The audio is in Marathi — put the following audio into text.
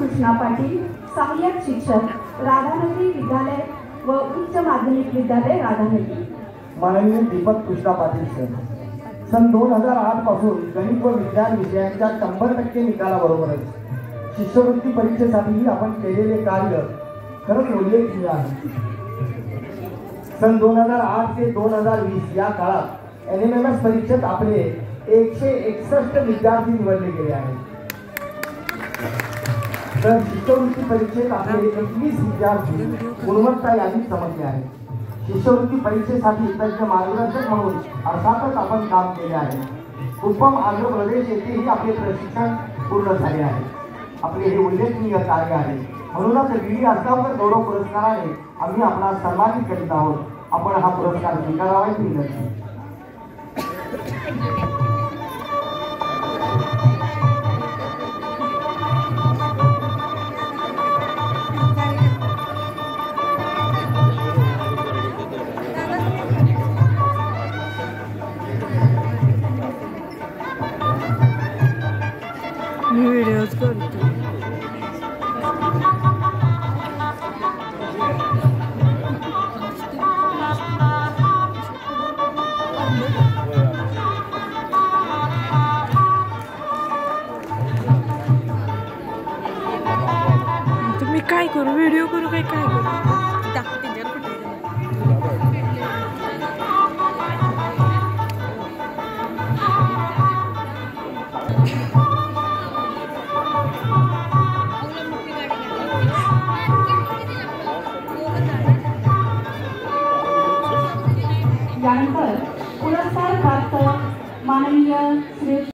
कृष्णा पाटील, सहाय्यक शिक्षक राधानगरी विद्यालय व उच्च माध्यमिक विद्यालय राधानगरी। माननीय दीपक कृष्णा पाटील सर, सन 2008 पासून गणित व विज्ञान विषयांच्या 100% निकालाबरोबरच शिष्यवृत्ती परीक्षेसाठी आपण केलेले कार्य खरंच उल्लेखनीय आहे। सन 2008 ते 2020 या काळात NMMS परीक्षेत आपले 161 विद्यार्थी निवडले गेले आहेत। तर शिष्यवृत्ती परीक्षेत आपले 21 विद्यार्थी गुणवत्ता यादीत चमकले आहेत। शिष्यवृत्ती परीक्षेसाठी तज्ञ मार्गदर्शक म्हणून अर्थातच आपण काम केले आहे। कुप्पम आंध्र प्रदेश येथेही आपले प्रशिक्षण पूर्ण झाले आहे। आपले हे उल्लेखनीय कार्य आहे, म्हणूनच डी आसगावकर गौरव पुरस्काराने आम्ही आपला सन्मानित करीत आहोत। आपण हा पुरस्कार स्वीकारावा ही विनंती। व्हिडिओज करतो। तुम्ही काय करू, व्हिडिओ करू काय काय करू दाखवते।